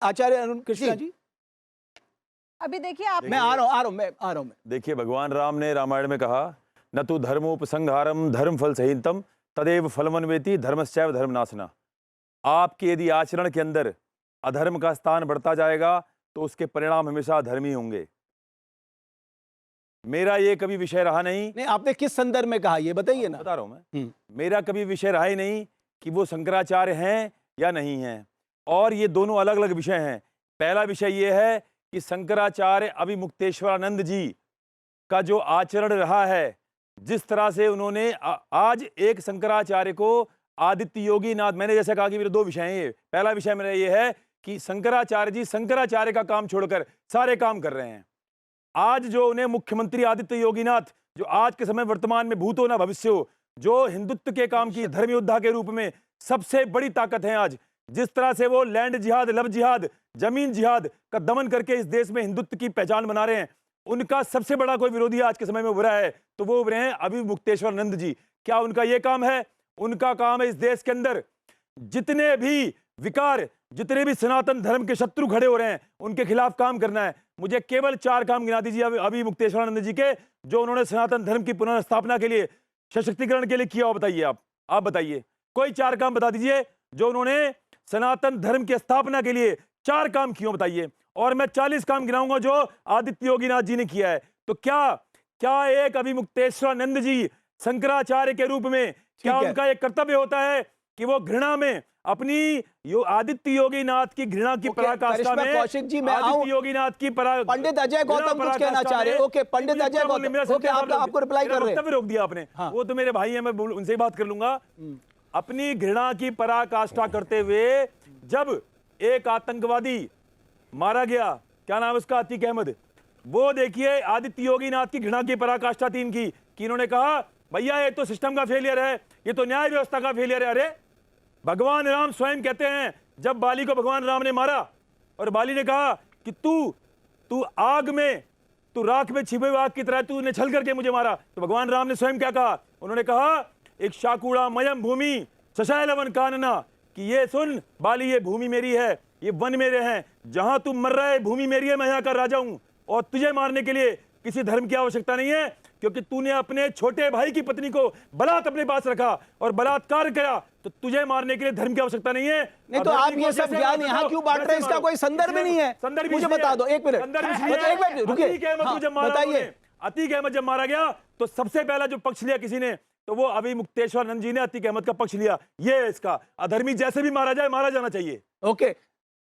आचार्य अरुण कृष्णा जी। अभी देखिए आप, मैं आ रहा हूं। देखिए, भगवान राम ने रामायण में कहा, न तो धर्मोपसंहारम धर्म फल सहितम तदेव फलमन्वेति धर्मस्यैव धर्मनाशना। आपके यदि आचरण के अंदर अधर्म का स्थान बढ़ता जाएगा तो उसके परिणाम हमेशा अधर्म ही होंगे। मेरा ये कभी विषय रहा नहीं। आपने किस संदर्भ में कहा ये बताइए ना। बता रहा हूं मैं। मेरा कभी विषय रहा ही नहीं कि वो शंकराचार्य हैं या नहीं हैं, और ये दोनों अलग अलग विषय हैं। पहला विषय ये है कि शंकराचार्य अभिमुक्तेश्वरानंद जी का जो आचरण रहा है, जिस तरह से उन्होंने आज एक शंकराचार्य को आदित्य योगी नाथ, मैंने जैसे कहा कि मेरे दो विषय हैं। ये पहला विषय मेरा ये है कि शंकराचार्य जी शंकराचार्य का काम छोड़कर सारे काम कर रहे हैं। आज जो उन्हें मुख्यमंत्री आदित्य योगीनाथ, जो आज के समय वर्तमान में भूत हो ना भविष्य हो, जो हिंदुत्व के काम की धर्म योद्धा के रूप में सबसे बड़ी ताकत है, आज जिस तरह से वो लैंड जिहाद, लव जिहाद, जमीन जिहाद का दमन करके इस देश में हिंदुत्व की पहचान बना रहे हैं, उनका सबसे बड़ा कोई विरोधी आज के समय में उभरा है तो वो उभरे हैं अभिमुक्तेश्वरानंद जी। क्या उनका ये काम है? उनका काम है इस देश के अंदर जितने भी विकार, जितने भी सनातन धर्म के शत्रु खड़े हो रहे हैं, उनके खिलाफ काम करना है। मुझे केवल 4 काम गिना दीजिए अभिमुक्तेश्वरानंद जी के, जो उन्होंने सनातन धर्म की पुनर्स्थापना के लिए, सशक्तिकरण के लिए किया हो। बताइए, आप बताइए, कोई 4 काम बता दीजिए जो उन्होंने सनातन धर्म की स्थापना के लिए 4 काम किए, बताइए। और मैं 40 काम गिनाऊंगा जो आदित्य योगीनाथ जी ने किया है। तो क्या एक अभिमुक्तेश्वरानंद जी शंकराचार्य के रूप में, क्या उनका एक कर्तव्य होता है कि वो घृणा में अपनी आदित्य योगीनाथ की घृणा की पराकाष्ठा में, कौशिक जी, मैं आदित्य योगीनाथ की पंडित अजय गौतम कुछ कहना चाह रहे हैं। ओके, पंडित अजय गौतम, ओके, आपको रिप्लाई कर रहे हैं। रोक दिया आपने। वो तो मेरे भाई हैं, मैं उनसे ही बात कर लूंगा। अपनी घृणा की पराकाष्ठा करते हुए जब एक आतंकवादी मारा गया, क्या नाम उसका, अतीक अहमद, वो देखिए आदित्य योगीनाथ की घृणा की पराकाष्ठा थी इनकी, कि इन्होंने कहा भैया ये तो सिस्टम का फेलियर है, ये तो न्याय व्यवस्था का फेलियर है। अरे भगवान राम स्वयं कहते हैं, जब बाली को भगवान राम ने मारा और बाली ने कहा कि तू आग में, तू राख में छिपे हुए आग की तरह, तूने छल करके मुझे मारा, तो भगवान राम ने स्वयं क्या कहा? उन्होंने कहा एक शाकुड़ा मयम भूमि सशैलवन कानना, कि ये सुन बाली, ये भूमि मेरी है, ये वन मेरे हैं, जहां तू मर रहा है भूमि मेरी है, मैं यहाँ का राजा हूं, और तुझे मारने के लिए किसी धर्म की आवश्यकता नहीं है, क्योंकि तूने अपने छोटे भाई की पत्नी को बलात् अपने पास रखा और बलात्कार किया, तो तुझे मारने के लिए धर्म की आवश्यकता नहीं है। नहीं तो आप ये सब ज्ञान यहाँ क्यों बांट रहे हैं? इसका कोई संदर्भ नहीं है। संदर्भ मुझे बता दो, एक मिनट रुकिए। बताइए, अतीक अहमद जब मारा गया तो सबसे पहला जो पक्ष लिया किसी ने, तो वो अभिमुक्तेश्वरानंद जी ने अतीक अहमद का पक्ष लिया। ये इसका अधर्मी जैसे भी मारा जाए, मारा जाना चाहिए। ओके,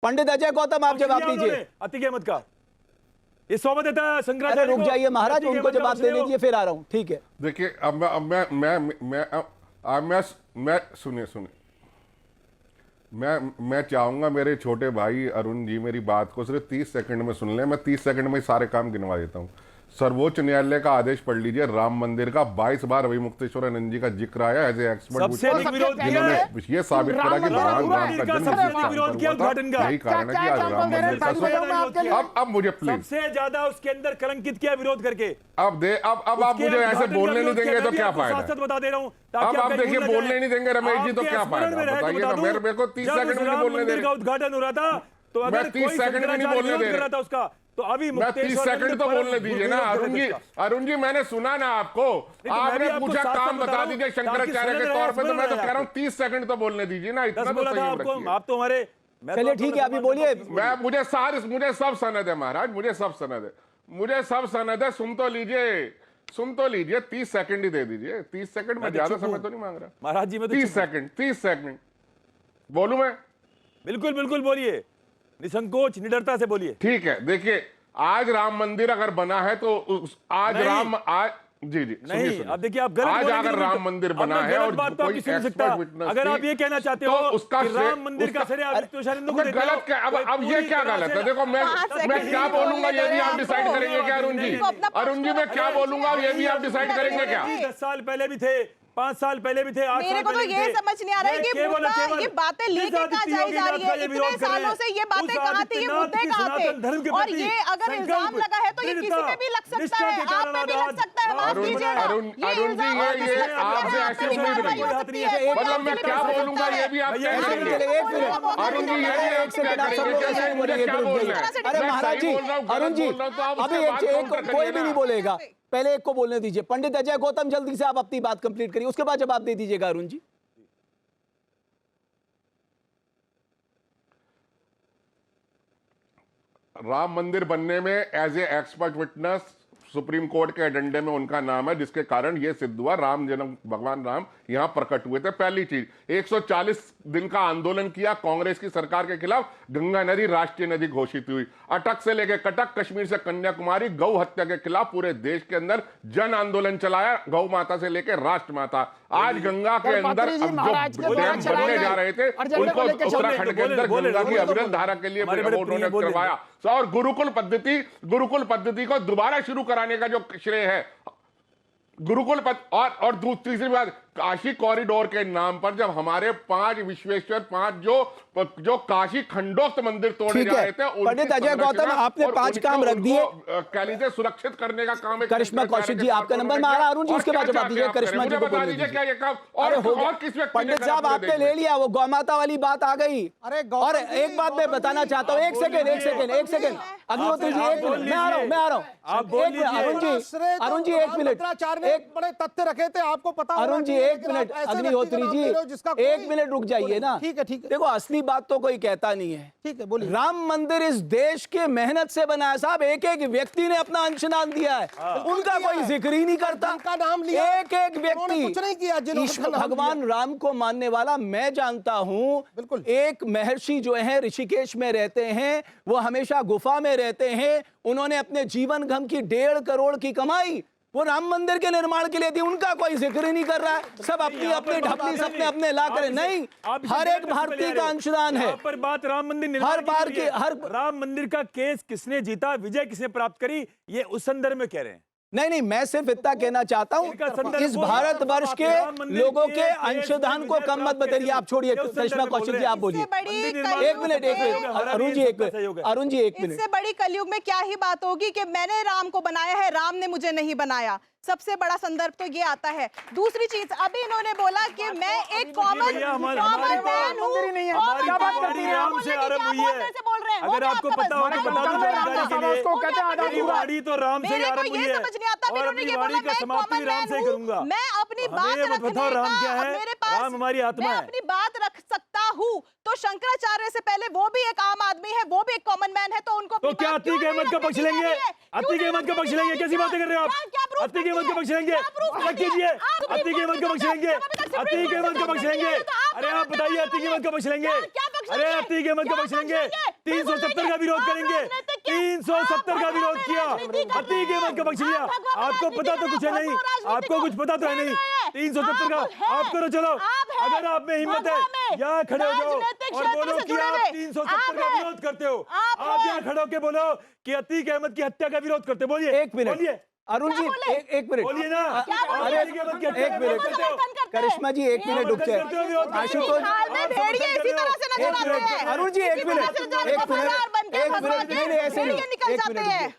पंडित अजय गौतम, आप जवाब दीजिए अतीक अहमद का। ये सोबत देता है शंकराचार्य। रुक जाइए महाराज, उनको जवाब दे दीजिए, फिर आ रहा हूं। ठीक है, देखिए, अब मैं सुनिए, मैं चाहूंगा मेरे छोटे भाई अरुण जी मेरी बात को सिर्फ 30 सेकंड में सुन लें। मैं 30 सेकंड में सारे काम गिनवा देता हूं। सर्वोच्च न्यायालय का आदेश पढ़ लीजिए, राम मंदिर का 22 बार अभिमुक्तेश्वरानंद जी का जिक्र आया एज ए एक्सपर्ट, जिन्होंने ये साबित करा कि भगवान राम का जन्म, यही कारण है कि आज राम मंदिर का। अब मुझे प्लीज, सबसे ज्यादा उसके अंदर कलंकित किया विरोध करके। अब आप मुझे ऐसे बोलने नहीं देंगे तो क्या फायदा? बता दे रहा हूँ, अब आप देखिए बोलने नहीं देंगे रमेश जी तो क्या फायदा? बताइए ना, मेरे को 30 सेकंड में नहीं बोलने दे रहे। उद्घाटन हो रहा था तो अगर 30 सेकंड में नहीं बोलने दे रहा था उसका, तो अभी मैं 30 सेकंड तो बोलने दीजिए ना। अरुण जी मैंने सुना ना आपको, आपने पूछा काम बता दीजिए शंकराचार्य के तौर पे, तो मैं तो कह रहा हूँ 30 सेकंड तो बोलने दीजिए ना। इतना तो संयम रखिए। आप तो हमारे, चलिए ठीक है, अभी बोलिए। मुझे सब सनद है महाराज, मुझे सब सनद है। सुन तो लीजिए 30 सेकंड ही दे दीजिए। 30 सेकंड में ज्यादा समय तो नहीं मांग रहा महाराज जी। मैं 30 सेकंड बोलूं मैं? बिल्कुल बोलिए, निसंकोच निडरता से बोलिए। ठीक है, देखिए आज राम मंदिर अगर बना है तो जी नहीं, अब देखिए आप गलत आज अगर राम मंदिर बना है और बात तो आपकी सुन सकता, अगर आप ये कहना चाहते हो उसका राम मंदिर का श्रेय गलत क्या? अब ये क्या गलत है? देखो मैं क्या बोलूंगा ये भी आप डिसाइड करेंगे क्या? अरुण जी मैं क्या बोलूंगा ये भी आप डिसाइड करेंगे क्या? 10 साल पहले भी थे 5 साल पहले भी थे, 8 मेरे साल को तो पहले भी ये थे। समझ नहीं आ रहा है कि केवल मुद्दा, केवल ये बातें लेके जिस कहाँ जाई जा रही है, आदित्यनाथ का ये इतने विरोध कर रहे सालों से ये हैं, बातें उस कहाँ थी, ये आदित्यनाथ मुद्दे की कहाँ थे, सनातन धर्म के और प्रति ये अगर संकल्प, इल्जाम लगा है तो ये किसी दृढ़ता, पे भी लग सकता निष्ठा है, के आप पे भी लग कारण सकता है, माफ अरुण कीजिएगा। अरुण ये अरुण जी इल्जाम ये लग सकता है, आपसे आप ऐसे पे भी उम्मीद कार्रवाई नहीं हो सकती है, मतलब मैं क्या बोलूंगा ये भी आप भैया, कह एक देंगे। मिनट, अरुण जी ये भी आप क्या करेंगे, जैसे मुझे क्या बोलना है, अरे मैं महाराज सही जी, बोल रहा हूँ, अरुण गलत जी, बोल रहा हूँ, तो आप अभी उसके बाद एक काउंटर कोई करिए भी ना। नहीं बोलेगा, पहले एक को बोलने दीजिए। पंडित अजय गौतम, जल्दी से आप अपनी बात कंप्लीट करिए, उसके बाद जवाब दे दीजिएगा अरुण जी। राम मंदिर बनने में as a expert witness Supreme Court के एजेंडे में उनका नाम है, जिसके कारण यह सिद्ध हुआ राम जन्म भगवान राम यहां प्रकट हुए थे। पहली चीज, 140 दिन का आंदोलन किया कांग्रेस की सरकार के खिलाफ, गंगा नदी राष्ट्रीय नदी घोषित हुई। अटक से लेकर कटक, कश्मीर से कन्याकुमारी, गौ हत्या के खिलाफ पूरे देश के अंदर जन आंदोलन चलाया, गौ माता से लेकर राष्ट्र माता। आज गंगा के अंदर अब जो डैम बनने जा रहे थे उनको उत्तराखंड के अंदर गंगा की अविरल धारा के लिए उन्होंने करवाया। और गुरुकुल पद्धति को दोबारा शुरू कराने का जो श्रेय है गुरुकुल और तीसरी बात, काशी कॉरिडोर के नाम पर जब हमारे 5 विश्वेश्वर 5 जो काशी खंडोक्त मंदिर तोड़े जा रहे थे, पंडित अजय गौतम, आपने 5 काम रख दिए, कह लीजिए सुरक्षित करने का काम है। करिश्मा कौशिक जी, आपका नंबर में आ रहा है। अरुण जी, उसके बाद जवाब दीजिए। करिश्मा जी को बोलने दीजिए। क्या ये काम अरे हो और किस व्यक्ति ने पंडित करा साहब, पूरे आपने देश ले में? लिया, वो गौमाता वाली बात आ गई। और एक बात मैं बताना चाहता हूँ, एक सेकंड अग्निहोत्री जी, एक मिनट, मैं आ रहा हूँ अरुण जी, 1 मिनट, एक बड़े तथ्य रखे थे, आपको पता होना अरुण जी चाहिए, 1 लेकिन मिनट, आप ऐसे अग्निहोत्री व्यक्ति का नाम जी ले रहे हो जिसका 1 कोई- मिनट रुक जाइए ना। ठीक है देखो, असली बात तो कोई कहता नहीं है। ठीक है, बोलिए। राम मंदिर इस देश के मेहनत से बना है साहब, एक एक व्यक्ति ने अपना अंशदान दिया है, उनका कोई जिक्र ही नहीं करता। जिनका नाम लिया, एक एक उन्होंने व्यक्ति, कुछ नहीं किया, जिन्होंने ईश्वर नाम भगवान राम को मानने वाला मैं जानता हूं। बिल्कुल। एक महर्षि जो है ऋषिकेश में रहते हैं, वो हमेशा गुफा में रहते हैं, उन्होंने अपने जीवन गम की 1.5 करोड़ की कमाई वो राम मंदिर के निर्माण के लिए थी, उनका कोई जिक्र ही नहीं कर रहा है। सब अपनी अपनी ढपली, सबने अपने ला कर, नहीं, हर एक भारतीय का अंशदान है। पर बात राम मंदिर हर बार की हर राम मंदिर का केस किसने जीता, विजय किसने प्राप्त करी, ये उस संदर्भ में कह रहे हैं। नहीं, मैं सिर्फ इतना कहना चाहता हूं, इस भारतवर्ष के लोगों के अंशदान को कम मत बताइए। आप छोड़िए, करिश्मा कौशिक जी आप बोलिए। 1 मिनट, अरुण जी 1 मिनट। इससे बड़ी कलयुग में क्या ही बात होगी कि मैंने राम को बनाया है, राम ने मुझे नहीं बनाया। सबसे बड़ा संदर्भ तो ये आता है। दूसरी चीज, अभी इन्होंने बोला कि मैं एक कॉमन मैन हूँ, राम से आरंभ हुई है। अगर आपको पता हो तो बता दो जानकारी के लिए, मेरी वाणी तो राम से आरंभ हुई है और अपनी वाणी का समाप्ति राम से करूंगा। मैं अपनी बात हमें रखने बताओ राम क्या का है, मेरे पास, राम हमारी आत्मा मैं है। अपनी बात रख सकता हूँ। तो शंकराचार्य से पहले वो भी एक आम आदमी है, वो भी एक कॉमन मैन है, तो उनको तो क्या अतीक अहमद का पक्ष लेंगे? अतीक अहमद का पक्ष लेंगे? कैसी बातें कर रहे हो आप? अतीक अहमद का पक्ष लेंगे? कीजिए, अतीक अहमद का पक्ष लेंगे? अतीक अहमद का पक्ष लेंगे? अरे आप बताइए, अतीक अहमद का पक्ष लेंगे? अरे अतीक अहमद का पक्ष लेंगे? 370 का विरोध करेंगे? 370 का विरोध किया, अतीक अहमद का पक्ष लिया। आपको पता तो कुछ है नहीं, आपको कुछ पता तो है नहीं। 370 का आप करो, चलो, अगर आप में हिम्मत है यहाँ खड़े हो जाओ और बोलो कि आप 370 का विरोध करते हो। आप यहाँ खड़े होकर बोलो कि अतीक अहमद की हत्या का विरोध करते। बोलिए, 1 मिनट, बोलिए अरुण जी, एक मिनट बोलिए ना। अरे 1 मिनट, करिश्मा जी 1 मिनट रुक जाए। आशुतोष, अरुण जी 1 मिनट, नहीं, ऐसे नहीं, 1 मिनट।